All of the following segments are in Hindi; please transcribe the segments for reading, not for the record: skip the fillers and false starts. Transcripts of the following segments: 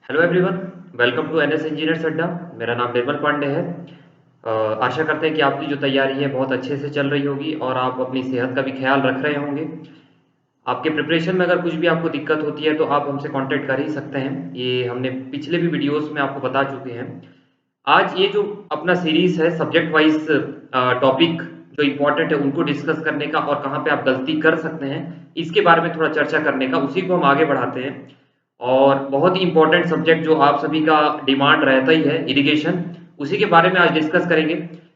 Hello everyone, welcome to NS Engineers Adda. मेरा नाम निर्मल पांडे है। आशा करते हैं कि आपकी जो तैयारी है बहुत अच्छे से चल रही होगी और आप अपनी सेहत का भी ख्याल रख रहे होंगे। आपके प्रिपरेशन में अगर कुछ भी आपको दिक्कत होती है तो आप हमसे कांटेक्ट कर ही सकते हैं। ये हमने पिछले भी वीडियोस में आपको बता चुके हैं। आज ये जो अपना सीरीज है सब्जेक्ट वाइज टॉपिक जो इम्पोर्टेंट है उनको डिस्कस करने का और कहाँ पे आप गलती कर सकते हैं इसके बारे में थोड़ा चर्चा करने का, उसी को हम आगे बढ़ाते हैं। और बहुत ही इम्पोर्टेंट सब्जेक्ट जो आप सभी का डिमांड रहता ही है, इरिगेशन, उसी के बारे में आज डिस्कस करेंगे।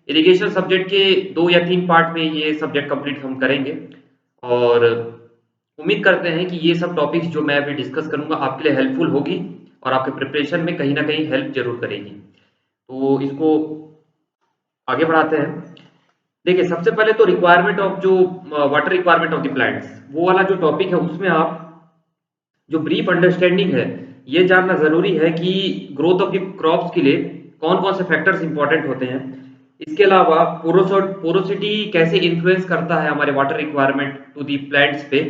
इरिगेशन सब्जेक्ट के 2 या 3 पार्ट में ये सब्जेक्ट कंप्लीट हम करेंगे और उम्मीद करते हैं कि ये सब टॉपिक्स जो मैं अभी डिस्कस करूंगा आपके लिए हेल्पफुल होगी और आपके प्रिपरेशन में कहीं ना कहीं हेल्प जरूर करेगी। तो इसको आगे बढ़ाते हैं। देखिए, सबसे पहले तो रिक्वायरमेंट ऑफ जो water requirement of the plants, वो वाला जो टॉपिक है उसमें आप जो ब्रीफ अंडरस्टैंडिंग है ये जानना जरूरी है कि ग्रोथ ऑफ द क्रॉप्स के लिए कौन कौन से फैक्टर्स इंपॉर्टेंट होते हैं। इसके अलावा पोरोसिटी कैसे इन्फ्लुएंस करता है हमारे water requirement to the plants पे।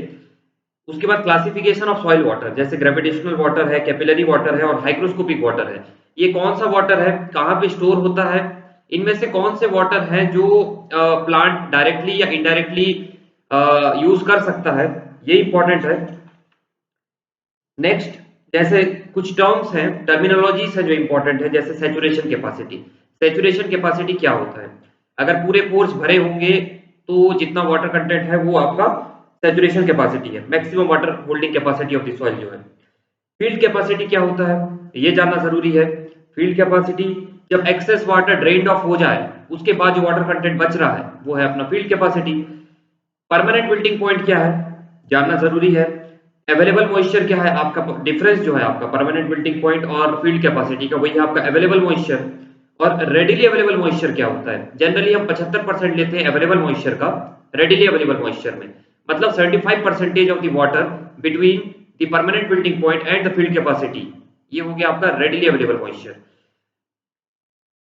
उसके बाद क्लासिफिकेशन ऑफ सॉइल वाटर, जैसे ग्रेविटेशनल वाटर है, कैपिलरी वाटर है और हाइग्रोस्कोपिक वाटर है। ये कौन सा वाटर है, कहाँ पे स्टोर होता है, इनमें से कौन से वाटर हैं जो प्लांट डायरेक्टली या इनडायरेक्टली यूज कर सकता है, ये इंपॉर्टेंट है। नेक्स्ट, जैसे कुछ टर्म्स हैं, टर्मिनोलॉजीज है जो इंपॉर्टेंट है, जैसे सैचुरेशन कैपेसिटी। सैचुरेशन कैपेसिटी क्या होता है? अगर पूरे पोर्स भरे होंगे तो जितना वाटर कंटेंट है वो आपका सैचुरेशन कैपेसिटी है, maximum water holding capacity of the soil जो है। फील्ड कैपेसिटी क्या होता है ये जानना जरूरी है। फील्ड कैपेसिटी, जब एक्सेस वाटर ड्रेन्ड ऑफ हो जाए उसके बाद जो वाटर कंटेंट बच रहा है वो है अपना field capacity. Permanent wilting point क्या है जानना जरूरी है। अवेलेबल मॉइस्चर क्या है, आपका डिफरेंस जो है आपका परमानेंट विल्टिंग पॉइंट और फील्ड कैपेसिटी का, वही है आपका अवेलेबल मॉइस्चर। और रेडिली अवेलेबल मॉइस्चर क्या होता है? जनरली हम 75% लेते हैं अवेलेबल मॉइस्चर का रेडिली अवेलेबल मॉइस्चर में, मतलब 75% of the water between the permanent wilting point and the field capacity, ये हो गया आपका रेडिली अवेलेबल मॉइस्चर।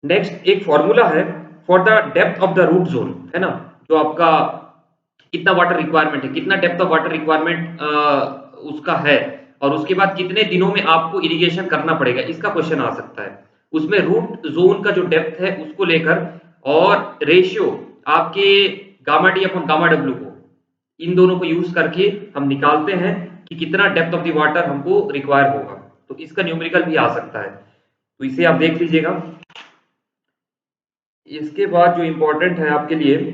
नेक्स्ट, एक फॉर्मूला है for the depth of the root zone, है ना, जो आपका कितना वाटर रिक्वायरमेंट है, कितना डेप्थ ऑफ वाटर रिक्वायरमेंट उसका है, और उसके बाद कितने दिनों में आपको इरिगेशन करना पड़ेगा, इसका क्वेश्चन आ सकता है। उसमें रूट जोन का जो डेप्थ है उसको लेकर और रेशियो आपके गामा डी अपन गामा डब्ल्यू को, इन दोनों को यूज करके हम निकालते हैं कि कितना डेप्थ ऑफ द वाटर हमको रिक्वायर होगा। तो इसका न्यूमेरिकल भी आ सकता है, तो इसे आप देख लीजिएगा। इसके बाद जो इंपॉर्टेंट है आपके लिए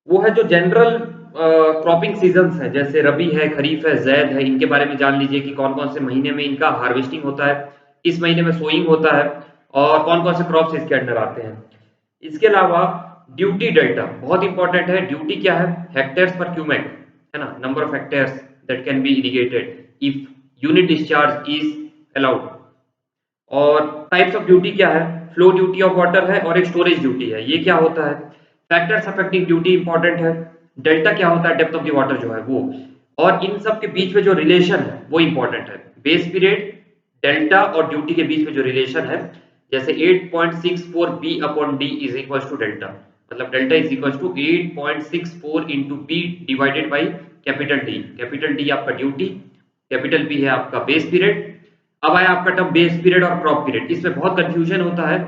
वो है जो जनरल क्रॉपिंग सीजन्स है, जैसे रबी है, खरीफ है, जैद है, इनके बारे में जान लीजिए कि कौन कौन से महीने में इनका हार्वेस्टिंग होता है, किस महीने में सोइंग होता है और कौन कौन से क्रॉप्स इसके अंडर आते हैं। इसके अलावा ड्यूटी डेल्टा बहुत इंपॉर्टेंट है। ड्यूटी क्या है? हेक्टेयर्स पर क्यूमेक, है ना, number of hectares that can be irrigated if unit discharge is allowed. और टाइप्स ऑफ ड्यूटी क्या है? फ्लो ड्यूटी ऑफ वाटर है और एक स्टोरेज ड्यूटी है। ये क्या होता है? फैक्टर्स अफेक्टिंग ड्यूटी इंपॉर्टेंट है। डेल्टा क्या होता है? डेप्थ ऑफ द वाटर जो है वो। और इन सब के बीच में जो रिलेशन है वो इंपॉर्टेंट है। बेस पीरियड, डेल्टा और ड्यूटी के बीच में जो रिलेशन है, जैसे 8.64 B upon D is equal to delta, मतलब delta is equal to 8.64 into B divided by capital D. Capital D आपका ड्यूटी, कैपिटल बी है आपका बेस पीरियड। अब आया आपका टर्म बेस पीरियड और क्रॉप पीरियड, इसमें बहुत कंफ्यूजन होता है,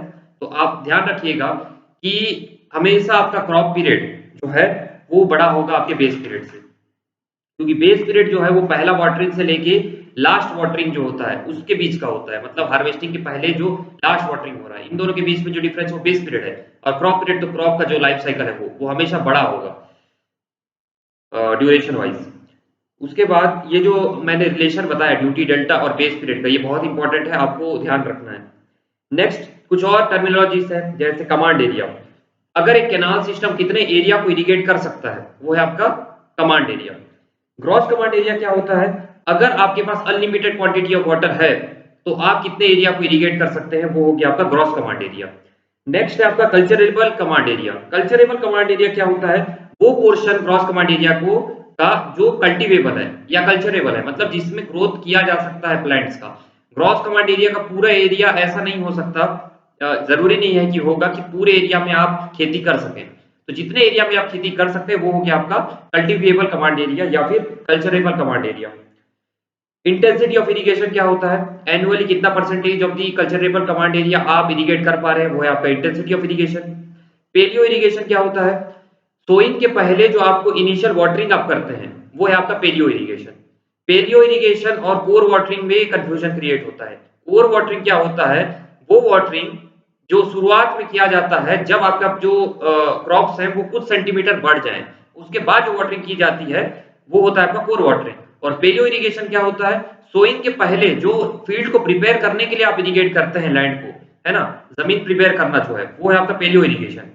तो आप ध्यान रखिएगा कि हमेशा आपका क्रॉप पीरियड जो है वो बड़ा होगा आपके बेस पीरियड से, क्योंकि बेस पीरियड जो है वो पहला वाटरिंग से लेके लास्ट वाटरिंग जो होता है उसके बीच का होता है, मतलब हार्वेस्टिंग के पहले जो लास्ट वाटरिंग हो रहा है इन दोनों के बीच में जो डिफरेंस वो बेस पीरियड है। और क्रॉप पीरियड तो क्रॉप का जो लाइफ साइकिल है वो हमेशा बड़ा होगा ड्यूरेशन वाइज। उसके बाद ये जो मैंने रिलेशन बताया ड्यूटी डेल्टा और बेस पीरियड का, ये बहुत इंपॉर्टेंट है, आपको ध्यान रखना है। नेक्स्ट, कुछ और टर्मिनोलॉजीज है, जैसे कमांड एरिया। अगर एक कैनाल सिस्टम कितने एरिया को इरिगेट कर सकता है वो है आपका command area. Gross command area क्या होता है? अगर आपके पास अनलिमिटेड क्वांटिटी ऑफ वाटर है तो आप कितने एरिया को इरिगेट कर सकते हैं, वो हो गया आपका ग्रॉस कमांड एरिया। नेक्स्ट है आपका culturable command area. Culturable command area क्या होता है? वो पोर्शन ग्रॉस कमांड एरिया को का जो कल्टीवेबल है या कल्चरेबल है, मतलब जिसमें ग्रोथ किया जा सकता है प्लांट्स का। ग्रॉस कमांड एरिया का पूरा एरिया ऐसा नहीं हो सकता, जरूरी नहीं है कि होगा कि पूरे एरिया में आप खेती कर सकें। तो जितने एरिया में आप खेती कर सकते हैं वो हो गया आपका कल्टीवेबल कमांड एरिया या फिर culturable command area. Intensity of irrigation क्या होता है, एनुअली कितना percentage of the culturable command area आप इरिगेट कर पा रहे हैं, वो है आपका intensity of irrigation. Paleo irrigation क्या होता है, सोइंग के पहले जो आपको इनिशियल वाटरिंग आप करते हैं वो है आपका पेलियो इरिगेशन। पेलियो इरिगेशन और कोर वाटरिंग में कंफ्यूजन क्रिएट होता है। कोर वाटरिंग क्या होता है, वो वाटरिंग जो शुरुआत में किया जाता है जब आपका जो क्रॉप्स हैं वो कुछ सेंटीमीटर बढ़ जाएं, उसके बाद जो वाटरिंग की जाती है वो होता है आपका कोर वाटरिंग। और पेलियो इरिगेशन क्या होता है, सोइंग के पहले जो फील्ड को प्रिपेयर करने के लिए आप इरिगेट करते हैं लैंड को, है ना, जमीन प्रिपेयर करना जो है वो है आपका पेलियो इरिगेशन।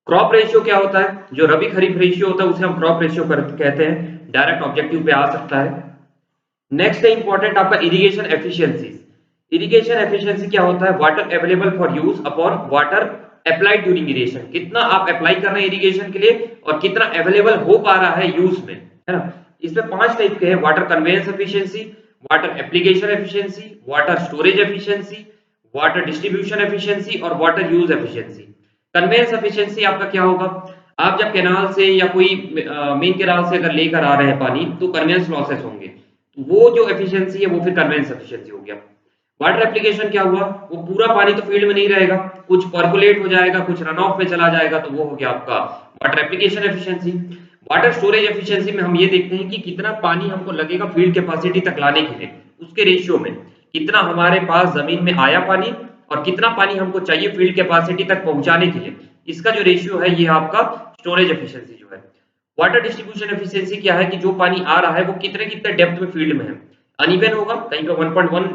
क्रॉप रेशियो क्या होता है, जो रबी खरीफ रेशियो होता है उसे हम क्रॉप रेशियो कहते हैं, डायरेक्ट ऑब्जेक्टिव पे आ सकता है। नेक्स्ट है इंपॉर्टेंट आपका इरिगेशन एफिशिएंसी। इरिगेशन एफिशिएंसी क्या होता है, water available for use upon water applied during irrigation, कितना आप अप्लाई कर रहे हैं इरिगेशन के लिए और कितना अवेलेबल हो पा रहा है यूज में, है ना। इसमें 5 टाइप के हैं, water conveyance efficiency, water application efficiency, water storage efficiency, water distribution efficiency और water use efficiency. Conveyance efficiency आपका क्या होगा, आप जब कैनाल से या कोई मेन कैनाल से अगर लेकर आ रहे हैं पानी तो कन्वेयंस लॉसेस होंगे, वो जो एफिशिएंसी है वो फिर कन्वेयंस एफिशिएंसी हो गया। वाटर एप्लीकेशन क्या हुआ, वो पूरा पानी तो फील्ड में नहीं रहेगा, कुछ पर्कुलेट हो जाएगा, कुछ रन ऑफ में चला जाएगा, तो वो हो गया आपका water application efficiency. Water storage efficiency में हम ये देखते हैं कि कितना पानी हमको लगेगा फील्ड कैपेसिटी तक लाने के लिए, उसके रेशियो में कितना हमारे पास जमीन में आया पानी और कितना पानी हमको चाहिए फील्ड कैपेसिटी तक पहुंचाने के लिए, इसका जो रेशियो है ये आपका स्टोरेज एफिशिएंसी जो है। वाटर डिस्ट्रीब्यूशन एफिशिएंसी क्या है कि जो पानी आ रहा है वो कितने कितने डेप्थ में फील्ड में है, अनइवन होगा, कहीं पे 1.1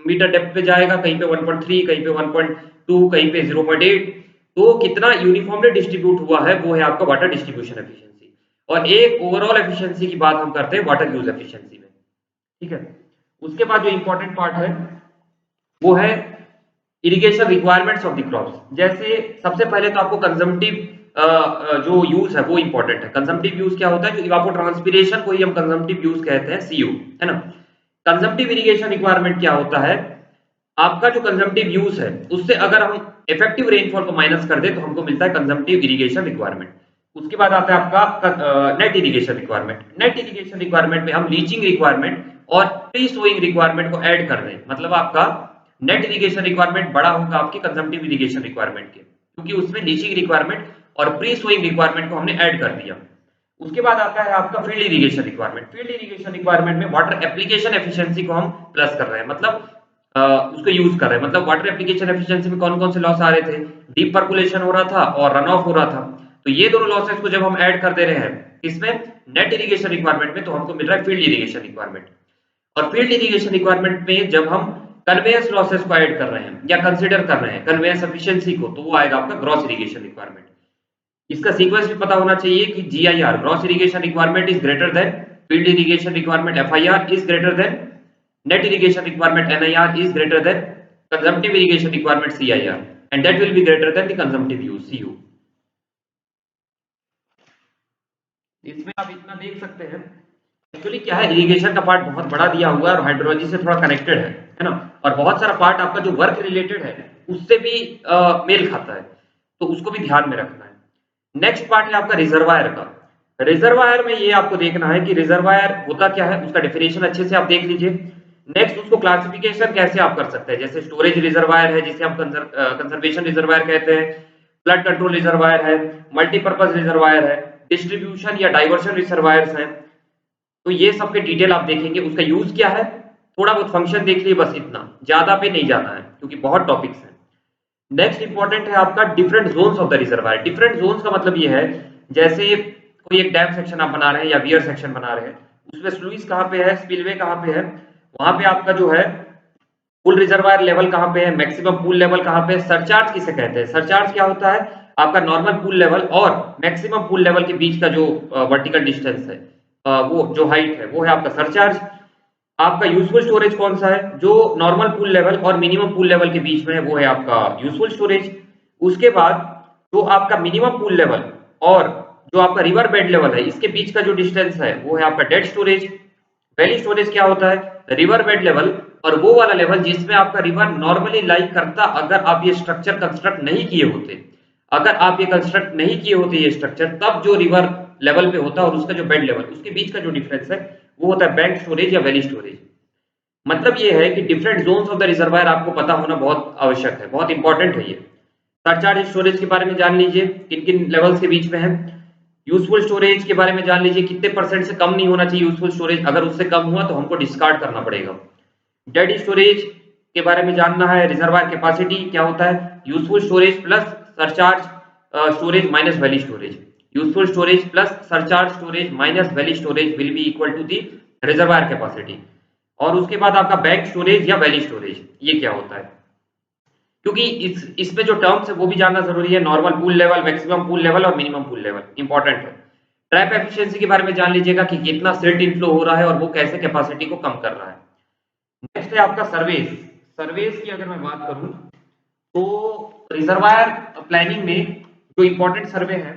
मीटर डेप्थ पे जाएगा, कहीं पे 1.3, कहीं पे 1.2, कहीं पे 0.8, तो कितना यूनिफॉर्मली डिस्ट्रीब्यूट हुआ है वो है आपका वाटर डिस्ट्रीब्यूशन एफिशिएंसी। और एक ओवरऑल एफिशिएंसी की बात हम करते हैं वाटर यूज एफिशिएंसी में, ठीक है। उसके बाद जो इंपॉर्टेंट पार्ट है वो है irrigation requirements of the crops. जैसे सबसे पहले तो आपको कंजम्पटिव जो यूज है वो इंपॉर्टेंट है। कंजम्पटिव यूज क्या होता है, जो इवापोट्रांसपिरेशन को ही हम कंजम्पटिव यूज कहते हैं, सीयू, है ना। कंजम्पटिव इरिगेशन रिक्वायरमेंट क्या होता है, आपका जो कंजम्पटिव यूज है उससे अगर हम इफेक्टिव रेनफॉल को माइनस कर दे तो हमको मिलता है कंजम्पटिव इरिगेशन रिक्वायरमेंट। उसके बाद आता है आपका net irrigation requirement. Net irrigation requirement में हम लीचिंग रिक्वायरमेंट और प्री सोइंग रिक्वायरमेंट को ऐड कर दें, मतलब आपका नेट इरिगेशन रिक्वायरमेंट बड़ा होगा आपके कंजम्पटिव इरिगेशन रिक्वायरमेंट के, क्योंकि उसमें लीचिंग रिक्वायरमेंट और प्री सोइंग रिक्वायरमेंट को हमने ऐड कर दिया। उसके बाद आता है आपका field irrigation requirement. Field irrigation requirement में वाटर एप्लीकेशन एफिशिएंसी को हम प्लस कर रहे हैं, मतलब उसको यूज कर रहे हैं, मतलब वाटर एप्लीकेशन एफिशिएंसी में कौन कौन से लॉस आ रहे थे, डीप पर्कुलेशन हो रहा था और रन ऑफ हो रहा था, तो ये दोनों लॉसेस को जब हम ऐड कर दे रहे हैं इसमें नेट इरिगेशन रिक्वायरमेंट में, तो हमको मिल रहा है फील्ड इरिगेशन रिक्वायरमेंट। और फील्ड इरिगेशन रिक्वायरमेंट में जब हम कन्वेयंस लॉसेस को ऐड कर रहे हैं या कंसीडर कर रहे हैं कन्वेयंस एफिशिएंसी को, तो वो आएगा आपका ग्रॉस इरिगेशन रिक्वायरमेंट। इसका सीक्वेंस भी पता होना चाहिए कि GIR gross irrigation requirement is greater than field irrigation requirement, FIR is greater than net irrigation requirement NIR is greater than consumptive irrigation requirement CIR, and that will be greater than the consumptive use CU। इसमें आप इतना देख सकते हैं, एक्चुअली क्या है, इरिगेशन का पार्ट बहुत बड़ा दिया हुआ है और हाइड्रोलॉजी से थोड़ा कनेक्टेड है ना, और बहुत सारा पार्ट आपका जो वर्क रिलेटेड है उससे भी मेल खाता है, तो उसको भी ध्यान में रखना है। नेक्स्ट पार्ट है आपका रिजर्वायर का। रिजर्वायर में ये आपको देखना है कि रिजर्वायर होता क्या है, उसका डेफिनेशन अच्छे से आप देख लीजिए। नेक्स्ट उसको क्लासिफिकेशन कैसे आप कर सकते हैं, जैसे स्टोरेज रिजर्वायर है जिसे हम कंजर्वेशन रिजर्वायर कहते हैं, फ्लड कंट्रोल रिजर्वायर है, मल्टीपर्पज रिजर्वायर है, डिस्ट्रीब्यूशन या डाइवर्शन रिजर्वायर्स हैं। तो ये सब के डिटेल आप देखेंगे, उसका यूज क्या है, थोड़ा बहुत फंक्शन देख लिए, बस इतना, ज्यादा पे नहीं जाना है क्योंकि बहुत टॉपिक्स हैं। नेक्स्ट इंपॉर्टेंट है आपका different zones of the reservoir. Different zones का मतलब ये है, जैसे कोई एक डैम सेक्शन आप बना रहे हैं या वियर सेक्शन बना रहे हैं, उसमें स्लुइस कहाँ पे है, स्पिलवे कहाँ पे है, वहां पे आपका जो है फुल रिजर्वायर लेवल कहाँ पे है, मैक्सिमम पूल लेवल कहाँ पे है, सरचार्ज किसे कहते हैं। सरचार्ज क्या होता है, आपका नॉर्मल पूल लेवल और मैक्सिमम पूल लेवल के बीच का जो वर्टिकल डिस्टेंस है, वो जो हाइट है वो है आपका सरचार्ज। आपका यूजफुल स्टोरेज कौन सा है, जो नॉर्मल पूल लेवल और मिनिमम पूल लेवल के बीच में है वो है आपका यूजफुल स्टोरेज। उसके बाद जो आपका मिनिमम पूल लेवल और जो आपका रिवर बेड लेवल है इसके बीच का जो डिस्टेंस है वो है आपका डेड स्टोरेज। वैली स्टोरेज क्या होता है, रिवर बेड लेवल और वो वाला लेवल जिसमें आपका रिवर नॉर्मली लाई करता अगर आप ये स्ट्रक्चर कंस्ट्रक्ट नहीं किए होते, अगर आप ये कंस्ट्रक्ट नहीं किए होते ये स्ट्रक्चर, तब जो रिवर लेवल पे होता है और उसका जो बेड लेवल उसके बीच का जो डिफरेंस है वो होता है बैंक स्टोरेज या वैली स्टोरेज। मतलब ये है कि different zones of the reservoir आपको पता होना बहुत आवश्यक है, बहुत इंपॉर्टेंट है ये। सरचार्ज स्टोरेज के बारे में जान लीजिए किन किन लेवल्स के बीच में है। यूजफुल स्टोरेज के बारे में जान लीजिए कितने परसेंट से कम नहीं होना चाहिए यूजफुल स्टोरेज, अगर उससे कम हुआ तो हमको डिस्कार्ड करना पड़ेगा। डेड स्टोरेज के बारे में जानना है, रिजर्वायर कैपेसिटी क्या होता है, useful storage plus surcharge storage minus valley storage. Useful storage plus surcharge storage minus valley storage will be equal to the reservoir capacity. और उसके बाद आपका बैंक स्टोरेज या वैली स्टोरेज, ये क्या होता है, क्योंकि इसमें जो टर्म्स है वो भी जानना जरूरी है। Normal pool level, maximum pool level और मिनिमम पूल लेवल इंपॉर्टेंट है। ट्रैप एफिशिएंसी के बारे में जान लीजिएगा कि कितना सिल्ट इनफ्लो हो रहा है और वो कैसे कैपेसिटी को कम कर रहा है। नेक्स्ट है आपका सर्वेस। सर्वेस की अगर मैं बात करूं तो रिजर्वायर प्लानिंग में जो इंपॉर्टेंट सर्वे है,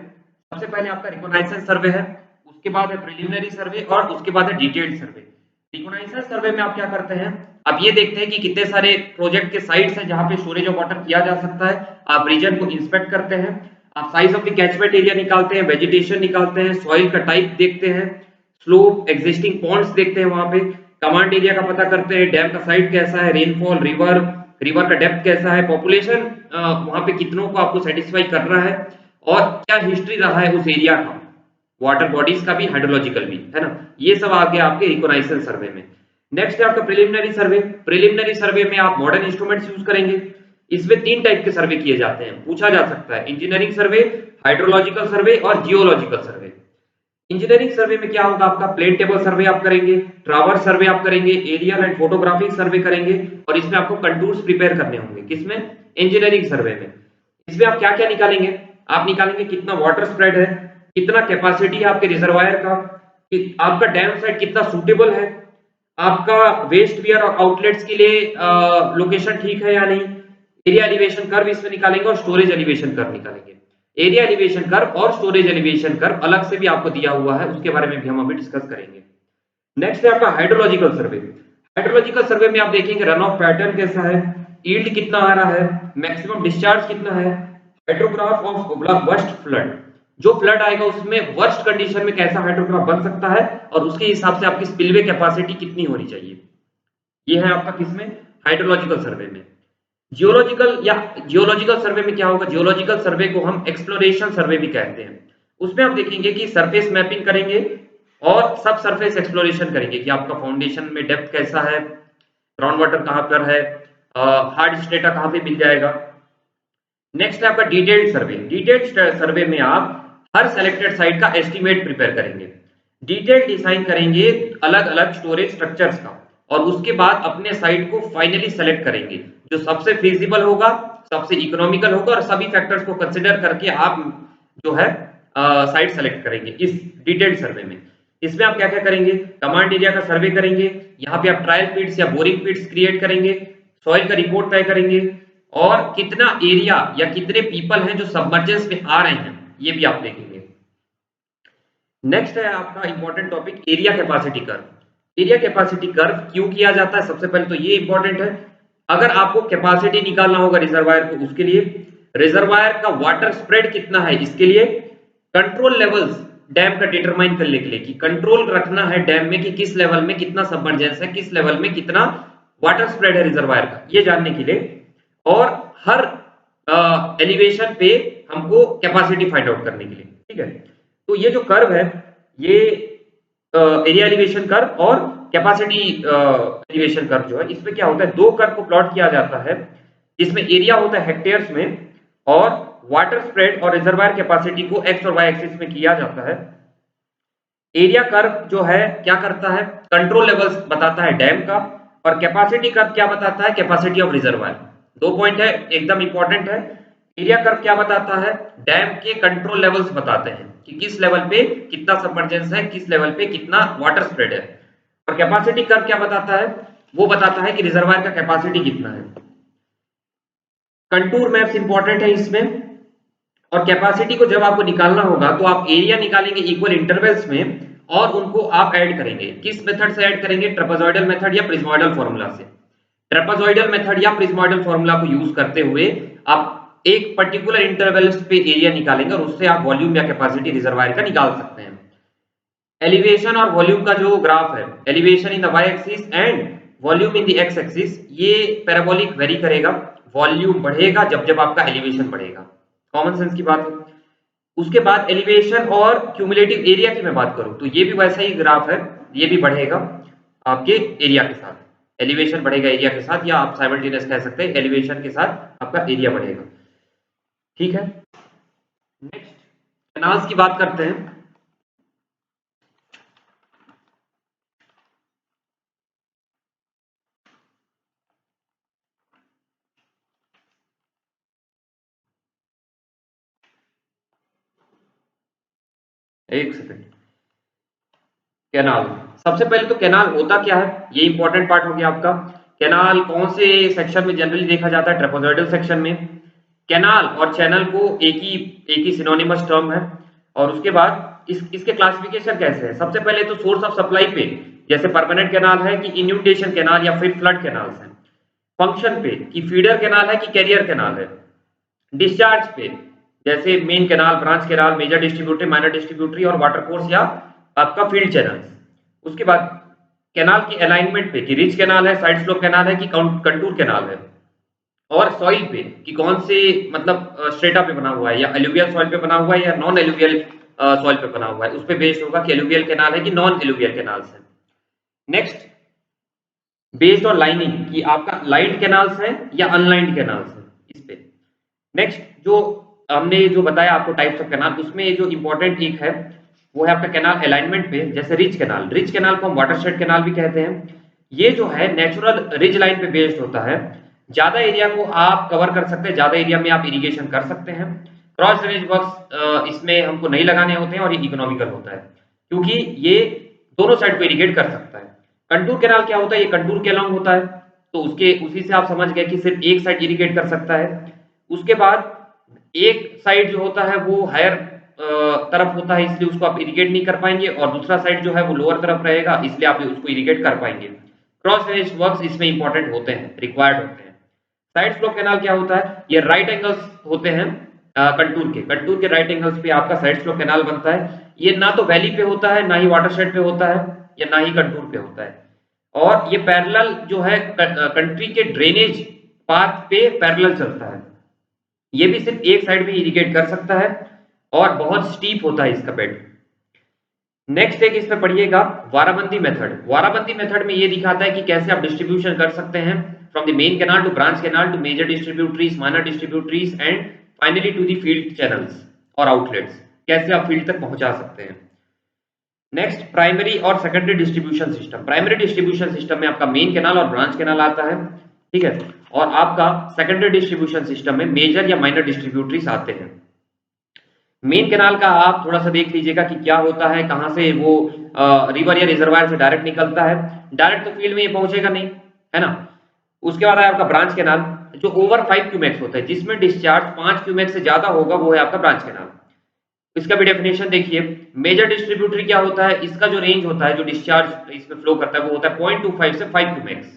सबसे पहले आपका रिकॉग्नाइजेंस सर्वे है, उसके बाद है प्रिलिमिनरी सर्वे और उसके बाद है डिटेल्ड सर्वे। रिकॉग्नाइजेंस सर्वे में आप क्या करते हैं, आप ये देखते हैं कि कितने सारे प्रोजेक्ट के साइट्स हैं जहां पे स्टोरेज ऑफ वाटर किया जा सकता है। आप रीजन को इंस्पेक्ट करते हैं, आप size of the catchment area निकालते हैं, वेजिटेशन निकालते हैं, सॉइल का टाइप देखते हैं, स्लोप, एग्जिस्टिंग पॉन्ड्स देखते हैं, वहां पे कमांड एरिया का पता करते हैं, डैम का साइज कैसा है, रेनफॉल, रिवर का डेप्थ कैसा है, पॉपुलेशन वहां पे कितनों को आपको सेटिस्फाई करना है और क्या हिस्ट्री रहा है उस एरिया का, वाटर बॉडीज का भी, हाइड्रोलॉजिकल भी, है ना। ये सब आ गया आपके रिकॉग्नाइजेंस सर्वे में। नेक्स्ट है आपका प्रिलिमिनरी सर्वे। प्रिलिमिनरी सर्वे में आप मॉडर्न इंस्ट्रूमेंट्स यूज करेंगे। इसमें 3 टाइप के सर्वे किए जाते हैं, पूछा जा सकता है, इंजीनियरिंग सर्वे, हाइड्रोलॉजिकल सर्वे और जियोलॉजिकल सर्वे। इंजीनियरिंग सर्वे में क्या होगा, आपका प्लेन टेबल सर्वे आप करेंगे, ट्रावर्स सर्वे आप करेंगे, एरियल एंड फोटोग्राफिक सर्वे करेंगे और इसमें आपको कंटूर्स प्रिपेयर करने होंगे। किसमें, इंजीनियरिंग सर्वे में। इसमें आप क्या क्या निकालेंगे, आप निकालेंगे कितना वाटर स्प्रेड है, कितना कैपेसिटी है आपके रिजर्वायर का, आपका डैम साइड कितना सूटेबल है, आपका वेस्ट वियर और आउटलेट्स के लिए लोकेशन ठीक है या नहीं, एरिया एलिवेशन कर्व इसमें निकालेंगे और स्टोरेज एलिवेशन कर्व निकालेंगे। एरिया एलिवेशन कर्व और स्टोरेज एलिवेशन कर्व अलग से भी आपको दिया हुआ है, उसके बारे में भी हम अभी डिस्कस करेंगे। नेक्स्ट है आपका हाइड्रोलॉजिकल सर्वे। हाइड्रोलॉजिकल सर्वे में आप देखेंगे रन ऑफ पैटर्न कैसा है, यील्ड कितना आ रहा है, मैक्सिमम डिस्चार्ज कितना है, हाइड्रोग्राफ ऑफ वर्स्ट फ्लड, जो फ्लड आएगा उसमें वर्स्ट कंडीशन में कैसा हाइड्रोग्राफ बन सकता है और उसके हिसाब से आपकी स्पिलवे कैपेसिटी कितनी होनी चाहिए। ये है आपका किसमें, हाइड्रोलॉजिकल सर्वे में। जियोलॉजिकल सर्वे में क्या होगा, जियोलॉजिकल सर्वे को हम एक्सप्लोरेशन सर्वे भी कहते हैं। उसमें आप देखेंगे कि सरफेस मैपिंग करेंगे और सब सरफेस एक्सप्लोरेशन करेंगे कि आपका फाउंडेशन में डेप्थ कैसा है, ग्राउंड वाटर कहां पर है, हार्ड स्टेटा कहां पे मिल जाएगा। नेक्स्ट है आपका डिटेल्ड सर्वे। डिटेल्ड सर्वे में आप हर सेलेक्टेड साइट का एस्टीमेट प्रिपेयर करेंगे, डिटेल डिजाइन करेंगे अलग अलग स्टोरेज स्ट्रक्चर्स का और उसके बाद अपने साइट को फाइनली सेलेक्ट करेंगे जो सबसे फिजिबल होगा, सबसे इकोनॉमिकल होगा और सभी फैक्टर्स को कंसिडर करके आप जो है साइट सेलेक्ट करेंगे इस डिटेल्ड सर्वे में। इसमें आप क्या क्या करेंगे, कमांड एरिया का सर्वे करेंगे, यहाँ पे आप ट्रायल पिट्स या बोरिंग पिट्स क्रिएट करेंगे, सॉइल का रिपोर्ट तय करेंगे और कितना एरिया या कितने पीपल हैं जो सबमर्जेंस में आ रहे हैं ये भी आप देखेंगे। नेक्स्ट है आपका important topic area capacity curve. Area capacity curve क्यों किया जाता है, सबसे पहले तो ये इंपॉर्टेंट है, अगर आपको कैपेसिटी निकालना होगा रिजर्वायर को उसके लिए, रिजर्वायर का वाटर स्प्रेड कितना है इसके लिए, कंट्रोल लेवल्स डैम का डिटरमाइन करने के लिए कि कंट्रोल रखना है डैम में कि किस लेवल में कितना सबमर्जेंस है, किस लेवल में कितना वाटर स्प्रेड है रिजर्वायर का, ये जानने के लिए, और हर एलिवेशन पे हमको कैपेसिटी फाइंड आउट करने के लिए। ठीक है, तो ये जो कर्व है ये एरिया एलिवेशन कर्व और कैपेसिटी एलिवेशन कर्व जो है, इसमें क्या होता है, 2 कर्व को प्लॉट किया जाता है जिसमें एरिया होता है हेक्टेयर्स में और वाटर स्प्रेड और रिजर्वायर कैपेसिटी को एक्स और वाई एक्सिस में किया जाता है। एरिया कर्व जो है क्या करता है, कंट्रोल लेवल्स बताता है डैम का, और कैपेसिटी कर्व क्या बताता है, कैपेसिटी ऑफ रिजर्वायर। 2 पॉइंट है एकदम इंपॉर्टेंट है। एरिया कर्व क्या बताता है, डैम के कंट्रोल लेवल्स बताते हैं कि किस लेवल पे कितना सबमर्जेंस है, किस लेवल पे कितना वाटर स्प्रेड है, और कैपेसिटी कर्व क्या बताता है, वो बताता है कि रिजर्वायर का कैपेसिटी कितना है। कंटूर मैप्स इंपॉर्टेंट है इसमें, और कैपेसिटी को जब आपको निकालना होगा तो आप एरिया निकालेंगे इक्वल इंटरवल्स में और उनको आप ऐड करेंगे। किस मेथड से ऐड करेंगे, ट्रेपेजॉइडल मेथड या प्रिज्मोइडल फॉर्मूला से। ट्रेपेजॉइडल मेथड या प्रिज्मोइडल फॉर्मूला को यूज करते हुए आप एक पर्टिकुलर इंटरवल्स पे एरिया निकालेंगे और उससे आप वॉल्यूम या कैपेसिटी रिजर्वायर का निकाल सकते हैं। एलिवेशन और वॉल्यूम का जो ग्राफ है, elevation in the y axis and volume in the x axis, ये पैराबोलिक वेरी करेगा। वॉल्यूम बढ़ेगा जब जब आपका एलिवेशन बढ़ेगा, कॉमन सेंस की बात है। उसके बाद एलिवेशन और क्यूमुलेटिव एरिया की मैं बात करूं तो ये भी वैसा ही ग्राफ है, ये भी बढ़ेगा आपके एरिया के साथ। एलिवेशन बढ़ेगा एरिया के साथ, या आप साइमल्टेनियस कह सकते हैं एलिवेशन के साथ आपका एरिया बढ़ेगा। ठीक है, नेक्स्ट कैनाल्स की बात करते हैं। एक सेकंड, कैनाल, सबसे पहले तो कैनाल होता क्या है, ये इंपॉर्टेंट पार्ट हो गया आपका। कैनाल कौन से सेक्शन में जनरली देखा जाता है, ट्रेपेजॉइडल सेक्शन में। कैनाल और चैनल को एक ही सिनोनिमस टर्म है। और उसके बाद इसके क्लासिफिकेशन कैसे है, सबसे पहले तो सोर्स ऑफ सप्लाई पे, जैसे परमानेंट कैनाल है कि इन्यूंडेशन कैनाल या फिर फ्लड कैनाल्स है। फंक्शन पे कि फीडर कैनाल है कि कैरियर कैनाल है। डिस्चार्ज पे जैसे main canal, branch canal, major distributary, minor distributary और वाटर कोर्स या आपका फील्ड चैनल। उसके बाद कैनाल की अलाइनमेंट पे कि रिच कैनाल है, साइड स्लोप कैनाल है कि कंटूर कैनाल है। और सॉइल पे कि कौन से मतलब स्ट्रेटा पे बना हुआ है, या एलुवियल सॉइल पे बना हुआ है या नॉन एलुवियल सॉइल पे बना हुआ है, उस पे बेस्ड होगा कि एलुवियल कैनाल है कि नॉन एलुवियल कैनाल्स है। नेक्स्ट, बेस्ड ऑन लाइनिंग कि आपका लाइन्ड कैनाल्स है या अनलाइन्ड कैनाल्स है इस पे। नेक्स्ट, जो हमने जो बताया आपको टाइप्स ऑफ कैनाल, उसमें जो इंपॉर्टेंट एक है वो है आपका कैनाल अलाइनमेंट पे। जैसे रिच कैनाल, रिच कैनाल को हम वाटरशेड कैनाल भी कहते हैं। ये जो है नेचुरल रिज लाइन पे बेस्ड होता है। ज्यादा एरिया को आप कवर कर सकते हैं, ज्यादा एरिया में आप इरिगेशन कर सकते हैं। क्रॉस ड्रेनेज वर्क्स इसमें हमको नहीं लगाने होते हैं और ये इकोनॉमिकल होता है क्योंकि ये दोनों साइड को इरिगेट कर सकता है। कंटूर कैनाल क्या होता है, ये कंटूर के अलॉन्ग होता है, तो उसके उसी से आप समझ गए कि सिर्फ एक साइड इरिगेट कर सकता है। उसके बाद एक साइड जो होता है वो हायर तरफ होता है, इसलिए उसको आप इरिगेट नहीं कर पाएंगे, और दूसरा साइड जो है वो लोअर तरफ रहेगा, इसलिए आप उसको इरिगेट कर पाएंगे। क्रॉस ड्रेनेज वर्क्स इसमें इंपॉर्टेंट होते हैं, रिक्वायर्ड होते हैं। साइड स्लोप कैनाल क्या होता है, ये राइट एंगल्स होते हैं कंटूर के राइट एंगल्स पे आपका साइड स्लोप कैनाल बनता है। ये ना तो वैली पे होता है, ना ही वाटरशेड पे होता है, या ना ही कंटूर पे होता है। और ये पैरेलल जो है कंट्री के ड्रेनेज पाथ पे पैरेलल चलता है। ये भी सिर्फ एक साइड में इरिगेट कर सकता है और बहुत स्टीप होता है इसका बेड। नेक्स्ट एक इसमें पढ़िएगा वाराबंदी मेथड। वाराबंदी मेथड में ये दिखाता है कि कैसे आप डिस्ट्रीब्यूशन कर सकते हैं from the main canal to branch canal to major distributaries, minor distributaries and finally to the field channels और आउटलेट्स, कैसे आप फील्ड तक पहुंचा सकते हैं। नेक्स्ट, प्राइमरी और secondary distribution system. Primary distribution system में आपका मेन कैनाल और ब्रांच कैनाल आता है, ठीक है, और आपका सेकेंडरी डिस्ट्रीब्यूशन सिस्टम में मेजर या माइनर डिस्ट्रीब्यूटरीज आते हैं। मेन कैनाल का आप थोड़ा सा देख लीजिएगा कि क्या होता है, कहां से वो रिवर या रिजर्वायर से डायरेक्ट निकलता है। डायरेक्ट तो फील्ड में ये पहुंचेगा नहीं, है ना। उसके बाद है आपका ब्रांच कैनाल, जो ओवर 5 क्यूमेक्स होता है, जिसमें डिस्चार्ज 5 क्यूमेक्स से ज्यादा होगा, वो है आपका ब्रांच कैनाल। इसका भी डेफिनेशन देखिए। मेजर डिस्ट्रीब्यूटरी क्या होता है, इसका जो रेंज होता है, जो डिस्चार्ज इसमें फ्लो करता है, वो होता है 0.25 से 5 क्यूमेक्स।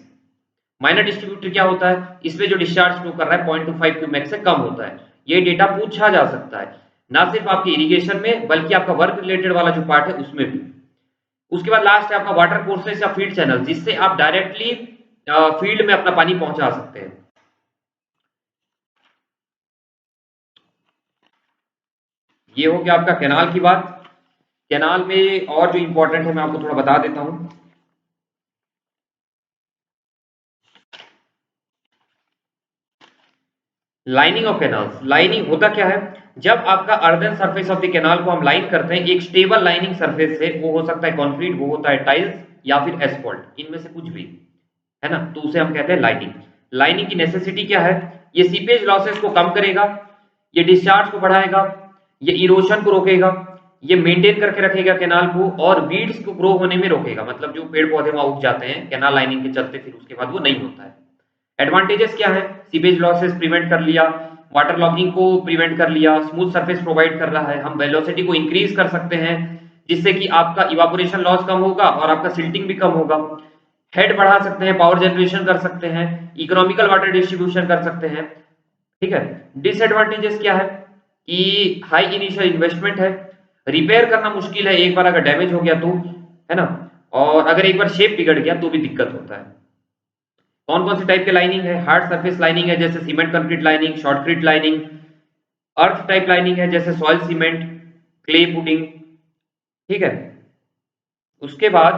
माइनर डिस्ट्रीब्यूटर क्या होता है, इसमें जो डिस्चार्ज फ्लो कर रहा है 0.25 क्यूमेक्स से कम होता है। ये डेटा पूछा जा सकता है, ना सिर्फ आपके इरिगेशन में बल्कि आपका वर्क रिलेटेड वाला जो पार्ट है उसमें भी। उसके बाद लास्ट है आपका वाटर कोर्सेस या फील्ड चैनल, जिससे आप डायरेक्टली फील्ड में अपना पानी पहुंचा सकते हैं। ये हो गया आपका कैनाल की बात। कैनाल में और जो इंपॉर्टेंट है मैं आपको थोड़ा बता देता हूं। Lining of canals. लाइनिंग होता क्या है, जब आपका earthen surface of the canal को हम लाइन करते हैं एक स्टेबल लाइनिंग सरफेस से, वो हो सकता है कंक्रीट, वो होता है टाइल्स या फिर एस्फॉल्ट, इनमें से कुछ भी, है ना, तो उसे हम कहते हैं लाइनिंग। लाइनिंग की नेसेसिटी क्या है, ये सीपेज लॉसेस को कम करेगा, ये डिस्चार्ज को बढ़ाएगा, ये इरोशन को रोकेगा, ये मेंटेन करके रखेगा कैनाल को, और वीड्स को ग्रो होने में रोकेगा, मतलब जो पेड़ पौधे वहां उग जाते हैं कैनाल लाइनिंग के चलते, फिर उसके बाद वो नहीं होता है। एडवांटेजेस क्या है, सीवेज लॉसेस प्रिवेंट कर लिया, वाटर लॉगिंग को प्रिवेंट कर लिया, स्मूथ सरफेस प्रोवाइड कर रहा है, हम वेलोसिटी को इंक्रीज कर सकते हैं जिससे कि आपका इवापोरेशन लॉस कम होगा और आपका सिल्टिंग भी कम होगा। हेड बढ़ा सकते हैं, पावर जनरेशन कर सकते हैं, इकोनॉमिकल वाटर डिस्ट्रीब्यूशन कर सकते हैं, ठीक है। डिसएडवांटेजेस क्या है कि हाई इनिशियल इन्वेस्टमेंट है, रिपेयर करना मुश्किल है, एक बार अगर डैमेज हो गया तो, है ना, और अगर एक बार शेप बिगड़ गया तो भी दिक्कत होता है। कौन कौन से टाइप के लाइनिंग है? हार्ड सरफेस लाइनिंग है जैसे सीमेंट कंक्रीट लाइनिंग, शॉर्टक्रीट लाइनिंग, अर्थ टाइप लाइनिंग है जैसे सॉइल सीमेंट, क्ले पुडिंग, ठीक है। उसके बाद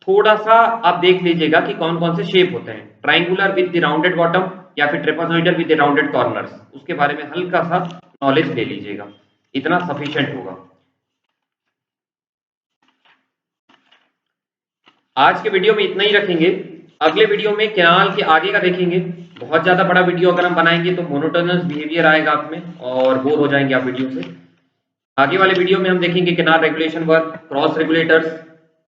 थोड़ा सा आप देख लीजिएगा कि कौन कौन से शेप होते हैं, triangular with the rounded bottom या फिर trapezoidal with the rounded corners, उसके बारे में हल्का सा नॉलेज ले लीजिएगा, इतना सफिशिएंट होगा। आज के वीडियो में इतना ही रखेंगे, अगले वीडियो में कैनाल के आगे का देखेंगे। बहुत ज्यादा बड़ा वीडियो अगर हम बनाएंगे तो मोनोटोनस बिहेवियर आएगा आप में और बोर हो जाएंगे आप वीडियो से। आगे वाले वीडियो में हम देखेंगे canal regulation work, cross regulators,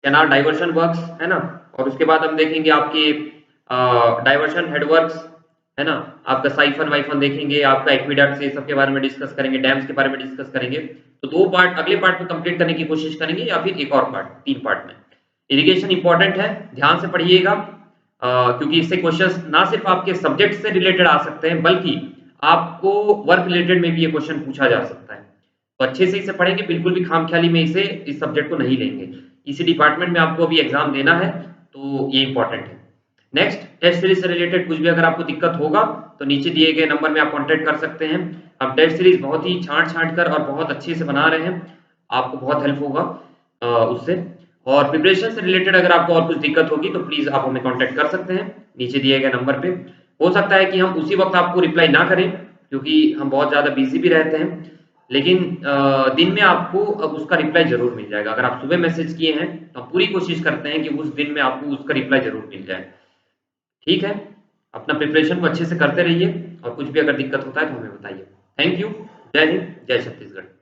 canal diversion works, है ना, और उसके बाद हम देखेंगे आपके डाइवर्शन हेडवर्क्स, है ना, आपका साइफन वाइफन देखेंगे, आपका एक्विडक्ट्स, ये सब के बारे में डिस्कस करेंगे, डैम्स के बारे में डिस्कस करेंगे। तो 2 पार्ट अगले पार्ट में कंप्लीट करने की कोशिश करेंगे या फिर एक और पार्ट, 3 पार्ट में। इरिगेशन इंपॉर्टेंट है, ध्यान से पढ़िएगा, क्योंकि इससे क्वेश्चंस ना सिर्फ आपके सब्जेक्ट से रिलेटेड आ सकते हैं बल्कि आपको वर्क रिलेटेड में भी ये क्वेश्चन पूछा जा सकता है। तो अच्छे से इसे पढ़ेंगे, बिल्कुल भी खामख्याली में इस सब्जेक्ट को नहीं लेंगे। इसी डिपार्टमेंट में आपको अभी एग्जाम देना है तो ये इंपॉर्टेंट है। नेक्स्ट, टेस्ट सीरीज से रिलेटेड कुछ भी अगर आपको दिक्कत होगा तो नीचे दिए गए नंबर में आप कांटेक्ट कर सकते हैं। हम टेस्ट सीरीज बहुत ही छांट कर और बहुत अच्छे से बना रहे हैं, आपको बहुत हेल्प होगा उससे। और प्रिपरेशन से रिलेटेड अगर आपको और कुछ दिक्कत होगी तो प्लीज आप हमें कांटेक्ट कर सकते हैं नीचे दिए गए नंबर पे। हो सकता है कि हम उसी वक्त आपको रिप्लाई ना करें क्योंकि हम बहुत ज़्यादा बिजी भी रहते हैं, लेकिन दिन में आपको अब उसका रिप्लाई जरूर मिल जाएगा। अगर आप सुबह मैसेज किए हैं तो हम पूरी कोशिश करते हैं कि उस दिन में आपको उसका रिप्लाई जरूर मिल जाए। ठीक है, अपना प्रिपरेशन को अच्छे से करते रहिए और कुछ भी अगर दिक्कत होता है तो हमें बताइए। Thank you. जय हिंद, जय छत्तीसगढ़।